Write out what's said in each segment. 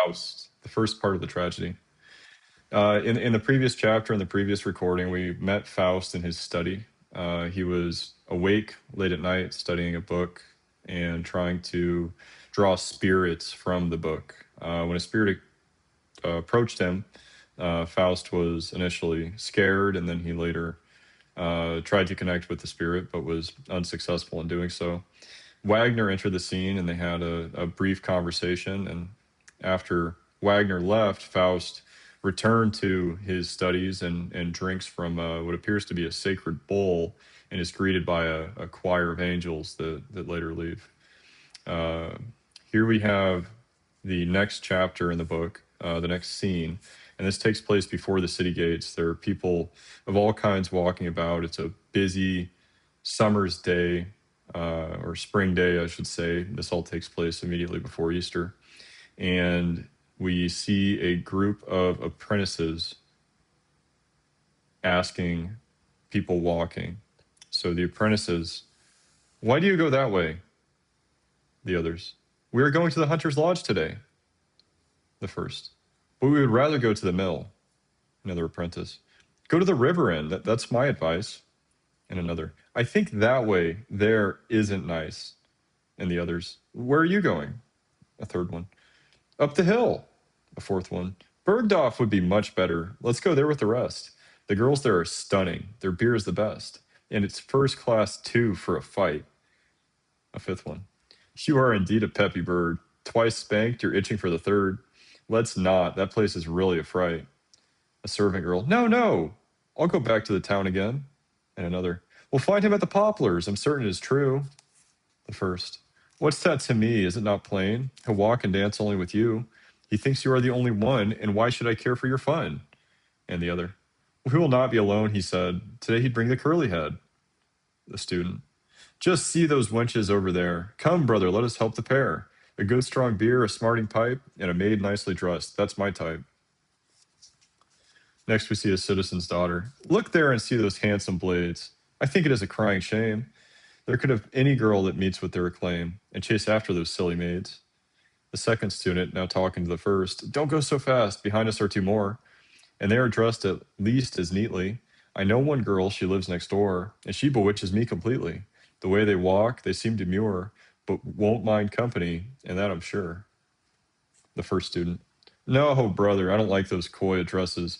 Faust, the first part of the tragedy. In the previous chapter, in the previous recording, we met Faust in his study. He was awake late at night, studying a book and trying to draw spirits from the book. When a spirit approached him, Faust was initially scared, and then he later tried to connect with the spirit, but was unsuccessful in doing so. Wagner entered the scene, and they had a brief conversation. And after Wagner left, Faust returned to his studies and drinks from what appears to be a sacred bowl, and is greeted by a choir of angels that later leave. Uh, Here we have the next chapter in the book, the next scene, and this takes place before the city gates. There are people of all kinds walking about. It's a busy summer's day, or spring day, I should say. This all takes place immediately before Easter. And we see a group of apprentices asking people walking. So the apprentices, "Why do you go that way?" The others, "We are going to the hunter's lodge today." The first, "But we would rather go to the mill." Another apprentice, "Go to the river end. That's my advice." And another, "I think that way there isn't nice." And the others, "Where are you going?" A third one, "Up the hill." A fourth one, "Bergdorf would be much better. Let's go there with the rest. The girls there are stunning. Their beer is the best. And it's first class too for a fight." A fifth one, "You are indeed a peppy bird. Twice spanked, you're itching for the third. Let's not. That place is really a fright." A servant girl, "No, no. I'll go back to the town again." And another, "We'll find him at the poplars. I'm certain it is true." The first, "What's that to me? Is it not plain? He'll walk and dance only with you. He thinks you are the only one, and why should I care for your fun?" And the other, "We will not be alone," he said. "Today he'd bring the curly head." The student, "Just see those wenches over there. Come, brother, let us help the pair. A good strong beer, a smarting pipe, and a maid nicely dressed. That's my type." Next, we see a citizen's daughter. "Look there and see those handsome blades. I think it is a crying shame. There could have any girl that meets with their acclaim, and chase after those silly maids." The second student, now talking to the first, "Don't go so fast. Behind us are two more, and they are dressed at least as neatly. I know one girl, she lives next door, and she bewitches me completely. The way they walk, they seem demure, but won't mind company, and that I'm sure." The first student, "No, brother, I don't like those coy addresses.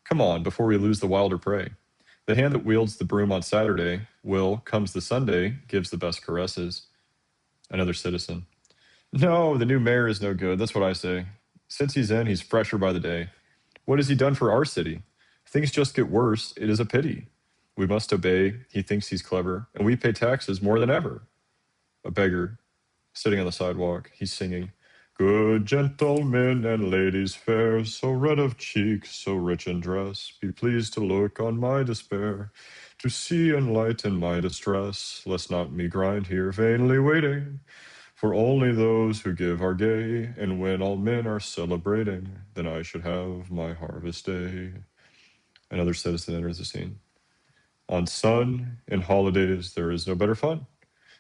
Come on, before we lose the wilder prey. The hand that wields the broom on Saturday will, comes the Sunday, gives the best caresses." Another citizen, "No, the new mayor is no good, that's what I say. Since he's in, he's fresher by the day. What has he done for our city? Things just get worse, it is a pity. We must obey, he thinks he's clever, and we pay taxes more than ever." A beggar, sitting on the sidewalk, he's singing, "Good gentlemen and ladies fair, so red of cheek, so rich in dress, be pleased to look on my despair, to see and lighten my distress, lest not me grind here vainly waiting. For only those who give are gay, and when all men are celebrating, then I should have my harvest day." Another citizen enters the scene. "On sun and holidays there is no better fun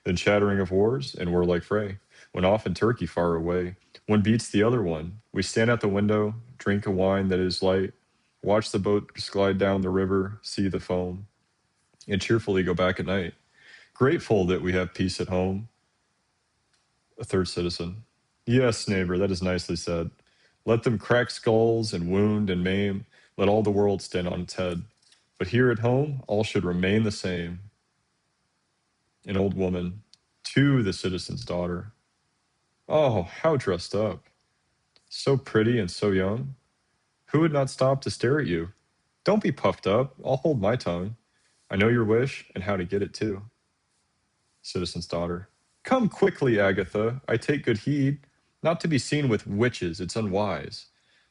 than chattering of wars and warlike fray, when off in Turkey far away, one beats the other one. We stand at the window, drink a wine that is light, watch the boats glide down the river, see the foam, and cheerfully go back at night, grateful that we have peace at home." A third citizen, "Yes, neighbor, that is nicely said. Let them crack skulls and wound and maim, let all the world stand on its head. But here at home, all should remain the same." An old woman, to the citizen's daughter, "Oh, how dressed up. So pretty and so young. Who would not stop to stare at you? Don't be puffed up. I'll hold my tongue. I know your wish and how to get it too." Citizen's daughter, "Come quickly, Agatha. I take good heed. Not to be seen with witches, it's unwise.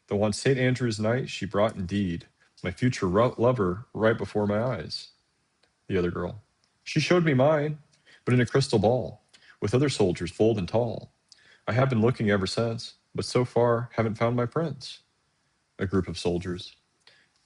Though on St. Andrew's night she brought indeed my future lover right before my eyes." The other girl, "She showed me mine, but in a crystal ball, with other soldiers bold and tall. I have been looking ever since, but so far haven't found my prince." A group of soldiers,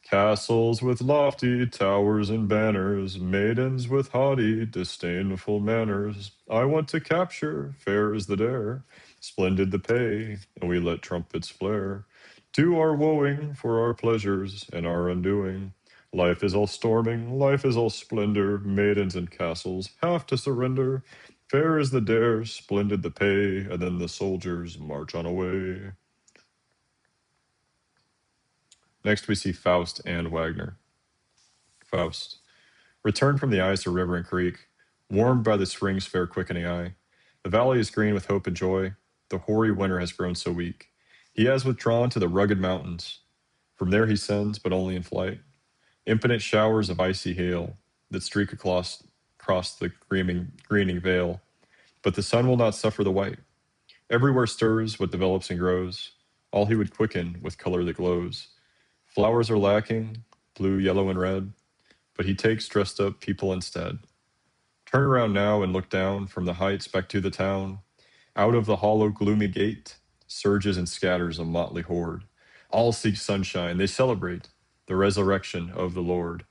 "Castles with lofty towers and banners, maidens with haughty, disdainful manners, I want to capture, fair as the dare. Splendid the pay, and we let trumpets flare. To our woeing, for our pleasures and our undoing. Life is all storming, life is all splendor. Maidens and castles have to surrender. Fair is the dare, splendid the pay, and then the soldiers march on away. Next, we see Faust and Wagner. Faust. Returned from the ice of river and creek, warmed by the spring's fair quickening eye. The valley is green with hope and joy. The hoary winter has grown so weak. He has withdrawn to the rugged mountains. From there he sends, but only in flight, impotent showers of icy hail that streak across the greening vale. But the sun will not suffer the white. Everywhere stirs what develops and grows, all he would quicken with color that glows. Flowers are lacking, blue, yellow, and red, but he takes dressed up people instead. Turn around now and look down from the heights back to the town. Out of the hollow, gloomy gate surges and scatters a motley horde. All seek sunshine. They celebrate the resurrection of the Lord.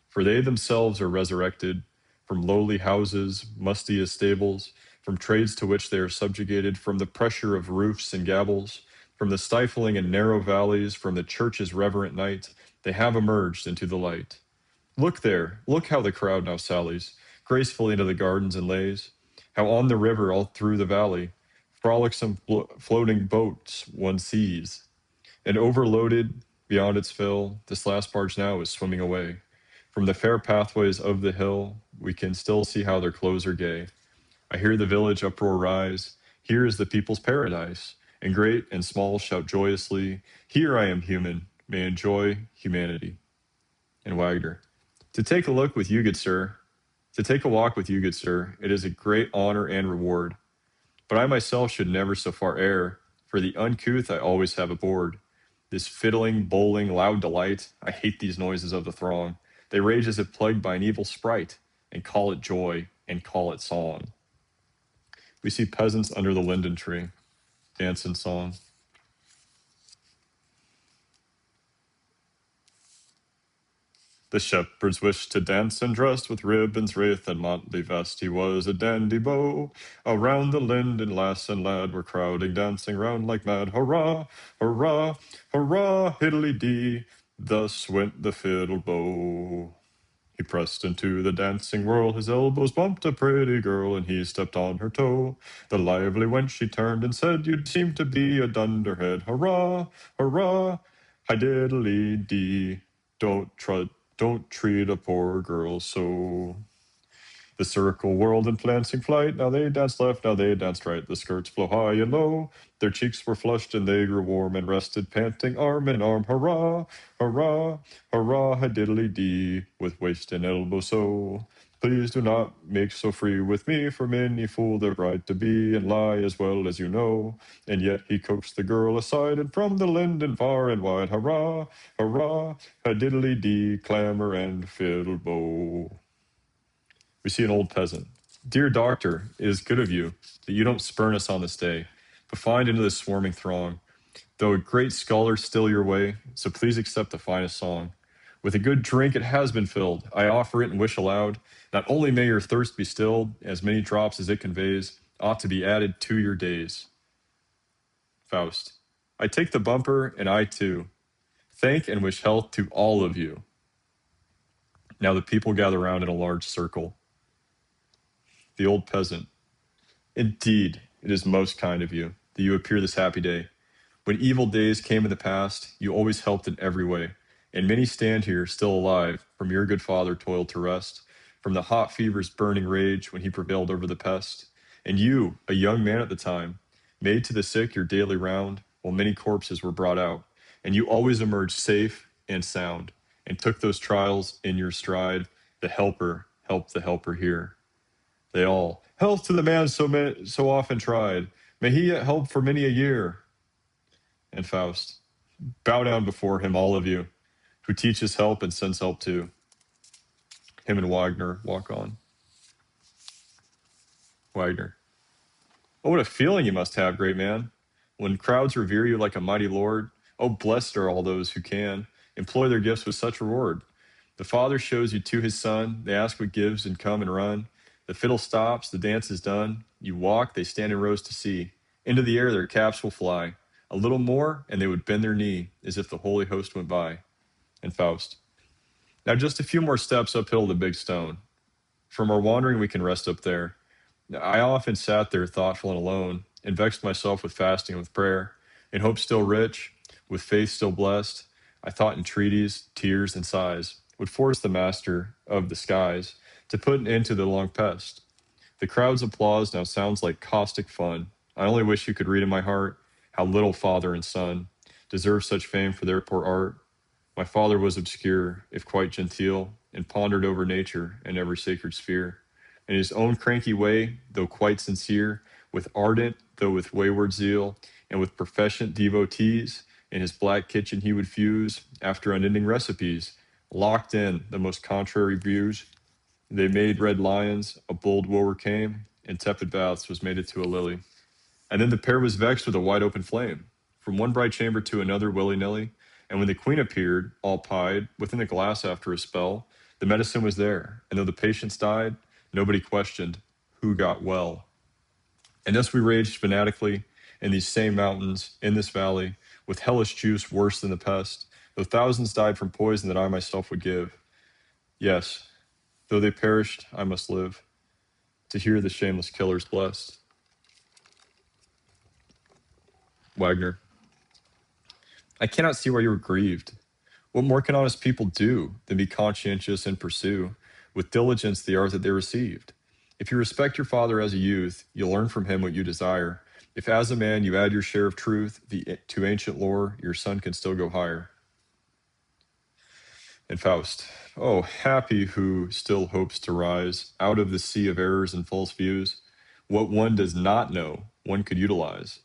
For they themselves are resurrected from lowly houses, musty as stables, from trades to which they are subjugated, from the pressure of roofs and gables, from the stifling and narrow valleys, from the church's reverent night. They have emerged into the light. Look there, look how the crowd now sallies, gracefully into the gardens and lays, how on the river all through the valley, frolicsome floating boats one sees, and overloaded beyond its fill, this last barge now is swimming away. From the fair pathways of the hill, we can still see how their clothes are gay. I hear the village uproar rise, here is the people's paradise, and great and small shout joyously, here I am human, may enjoy humanity. And Wagner. To take a look with you, good sir, to take a walk with you, good sir, it is a great honor and reward. But I myself should never so far err, for the uncouth I always have aboard. This fiddling, bowling, loud delight, I hate these noises of the throng. They rage as if plagued by an evil sprite, and call it joy, and call it song. We see peasants under the linden tree, dance and song. The shepherds wished to dance and dressed with ribbons, wreath, and motley vest. He was a dandy beau. Around the linden, lass and lad were crowding, dancing round like mad. Hurrah, hurrah, hurrah, hiddly-dee. Thus went the fiddle bow. He pressed into the dancing whirl, his elbows bumped a pretty girl, and he stepped on her toe. The lively wench she turned and said, "You'd seem to be a dunderhead. Hurrah, hurrah, hi-diddly-dee. Don't treat a poor girl so." The circle whirled in flancing flight. Now they danced left, now they danced right. The skirts blow high and low. Their cheeks were flushed and they grew warm and rested, panting arm in arm. Hurrah, hurrah, hurrah, hi-diddly-dee, with waist and elbow so. Please do not make so free with me, for many fool their bride to be, and lie as well as you know. And yet he coaxed the girl aside, and from the linden far and wide, hurrah, hurrah, hi-diddly-dee, clamor and fiddle bow. We see an old peasant. Dear doctor, it is good of you that you don't spurn us on this day, but find into this swarming throng, though a great scholar still your way, so please accept the finest song. With a good drink it has been filled. I offer it and wish aloud, not only may your thirst be stilled, as many drops as it conveys ought to be added to your days. Faust. I take the bumper, and I too thank and wish health to all of you. Now the people gather round in a large circle. The old peasant. Indeed, it is most kind of you that you appear this happy day. When evil days came in the past, you always helped in every way, and many stand here still alive, from your good father toiled to rest, from the hot fever's burning rage when he prevailed over the pest. And you, a young man at the time, made to the sick your daily round, while many corpses were brought out, and you always emerged safe and sound, and took those trials in your stride. The helper helped the helper here. They all, health to the man so often tried. May he yet help for many a year. And Faust, bow down before him, all of you, who teaches help and sends help too. Him and Wagner walk on. Wagner. Oh, what a feeling you must have, great man, when crowds revere you like a mighty lord. Oh, blessed are all those who can employ their gifts with such reward. The Father shows you to his Son. They ask what gives and come and run. The fiddle stops, the dance is done. You walk, they stand in rows to see. Into the air their caps will fly. A little more, and they would bend their knee as if the holy host went by. And Faust. Now just a few more steps uphill the big stone. From our wandering we can rest up there. I often sat there thoughtful and alone, and vexed myself with fasting and with prayer. In hope still rich, with faith still blessed, I thought entreaties, tears, and sighs would force the master of the skies to put an end to the long pest. The crowd's applause now sounds like caustic fun. I only wish you could read in my heart how little father and son deserve such fame for their poor art. My father was obscure, if quite genteel, and pondered over nature and every sacred sphere. In his own cranky way, though quite sincere, with ardent, though with wayward zeal, and with professant devotees, in his black kitchen he would fuse, after unending recipes, locked in the most contrary views. They made red lions, a bold wooer came, and tepid baths was mated to a lily. And then the pair was vexed with a wide open flame, from one bright chamber to another willy-nilly. And when the queen appeared, all pied, within the glass after a spell, the medicine was there, and though the patients died, nobody questioned who got well. And thus we raged fanatically in these same mountains, in this valley, with hellish juice worse than the pest, though thousands died from poison that I myself would give. Yes, though they perished, I must live, to hear the shameless killers blessed. Wagner. I cannot see why you were grieved. What more can honest people do than be conscientious and pursue with diligence the art that they received? If you respect your father as a youth, you'll learn from him what you desire. If as a man you add your share of truth to ancient lore, your son can still go higher. And Faust. Oh, happy who still hopes to rise out of the sea of errors and false views. What one does not know, one could utilize,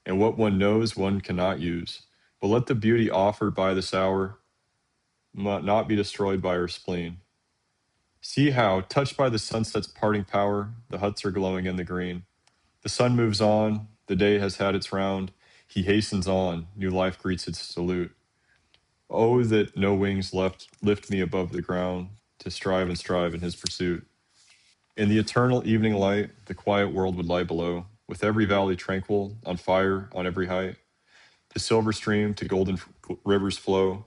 and what one knows, one cannot use. But let the beauty offered by this hour not be destroyed by our spleen. See how, touched by the sunset's parting power, the huts are glowing in the green. The sun moves on, the day has had its round, he hastens on, new life greets its salute. Oh, that no wings lift me above the ground, to strive and strive in his pursuit. In the eternal evening light, the quiet world would lie below, with every valley tranquil, on fire, on every height. The silver stream to golden rivers flow,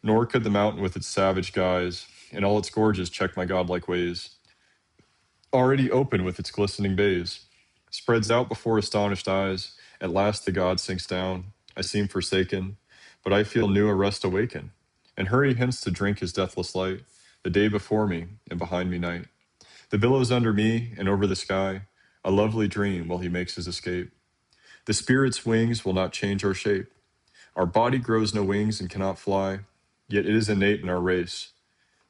nor could the mountain with its savage guise, in all its gorges check my godlike ways. Already open with its glistening bays, spreads out before astonished eyes. At last the god sinks down. I seem forsaken, but I feel new arrest awaken, and hurry hence to drink his deathless light. The day before me, and behind me night. The billows under me, and over the sky, a lovely dream while he makes his escape. The spirit's wings will not change our shape. Our body grows no wings and cannot fly, yet it is innate in our race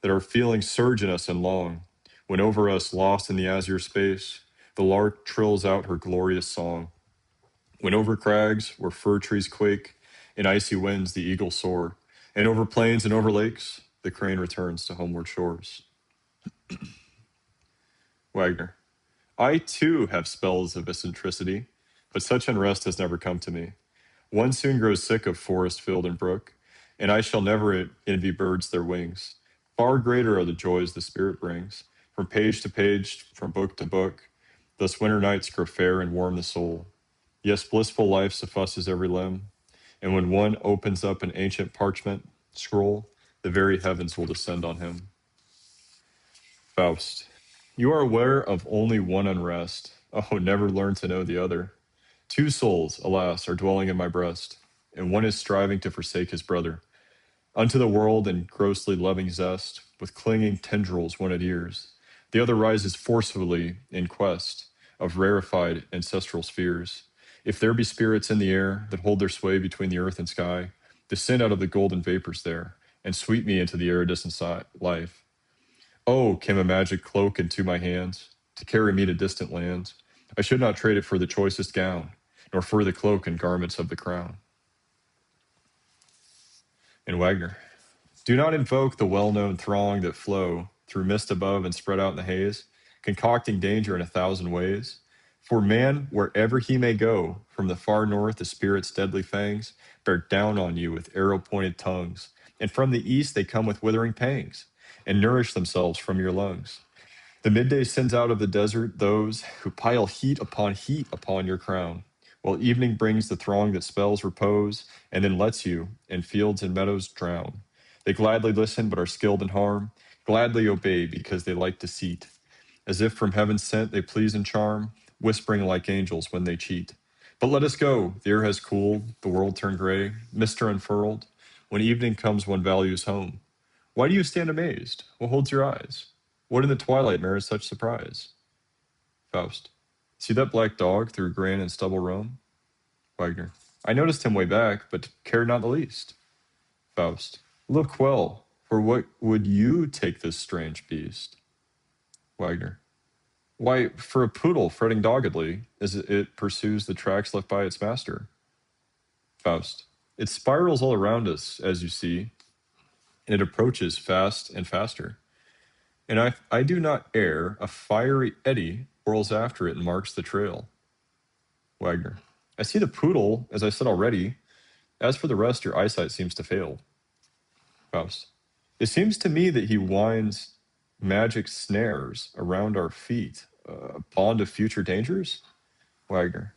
that our feelings surge in us and long, when over us, lost in the azure space, the lark trills out her glorious song. When over crags where fir trees quake, in icy winds the eagle soar, and over plains and over lakes, the crane returns to homeward shores. Wagner. I too have spells of eccentricity, but such unrest has never come to me. One soon grows sick of forest, field, and brook, and I shall never envy birds their wings. Far greater are the joys the spirit brings, from page to page, from book to book. Thus winter nights grow fair and warm the soul. Yes, blissful life suffuses every limb, and when one opens up an ancient parchment scroll, the very heavens will descend on him. Faust. You are aware of only one unrest. Oh, never learn to know the other. Two souls, alas, are dwelling in my breast, and one is striving to forsake his brother. Unto the world in grossly loving zest, with clinging tendrils one adheres. The other rises forcefully in quest of rarefied ancestral spheres. If there be spirits in the air that hold their sway between the earth and sky, descend out of the golden vapors there, and sweep me into the iridescent life. Oh, came a magic cloak into my hands, to carry me to distant lands. I should not trade it for the choicest gown, nor for the cloak and garments of the crown. And Wagner. Do not invoke the well-known throng that flow through mist above and spread out in the haze, concocting danger in 1,000 ways. For man, wherever he may go, from the far north the spirit's deadly fangs bear down on you with arrow-pointed tongues, and from the east they come with withering pangs, and nourish themselves from your lungs. The midday sends out of the desert those who pile heat upon your crown, while evening brings the throng that spells repose, and then lets you, in fields and meadows, drown. They gladly listen, but are skilled in harm, gladly obey because they like deceit. As if from heaven sent, they please and charm, whispering like angels when they cheat. But let us go. The air has cooled, the world turned gray, mist are unfurled. When evening comes, one values home. Why do you stand amazed? What holds your eyes? What in the twilight merits such surprise? Faust. See that black dog through grain and stubble roam? Wagner. I noticed him way back, but cared not the least. Faust. Look well, for what would you take this strange beast? Wagner. Why, for a poodle fretting doggedly as it pursues the tracks left by its master. Faust. It spirals all around us, as you see, and it approaches fast and faster. And I do not err, a fiery eddy whirls after it and marks the trail. Wagner. I see the poodle, as I said already. As for the rest, your eyesight seems to fail. Faust. It seems to me that he winds magic snares around our feet, a bond of future dangers? Wagner.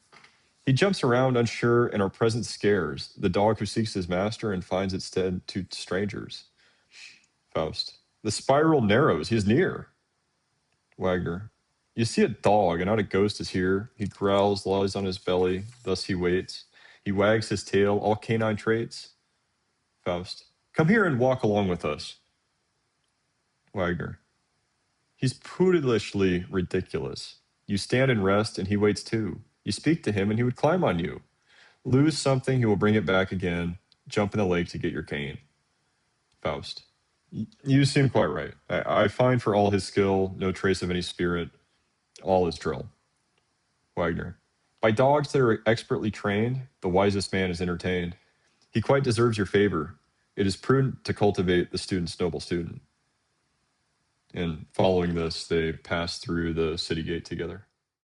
He jumps around unsure, and our presence scares the dog who seeks his master and finds its stead to strangers. Faust. The spiral narrows, he is near. Wagner. You see a dog, and not a ghost is here. He growls, lies on his belly, thus he waits. He wags his tail, all canine traits. Faust. Come here and walk along with us. Wagner. He's poodlishly ridiculous. You stand and rest, and he waits too. You speak to him, and he would climb on you. Lose something, he will bring it back again. Jump in the lake to get your cane. Faust. You seem quite right. I find for all his skill, no trace of any spirit. All is drill. Wagner. By dogs that are expertly trained, the wisest man is entertained. He quite deserves your favor. It is prudent to cultivate the student's noble student. And following this, they pass through the city gate together.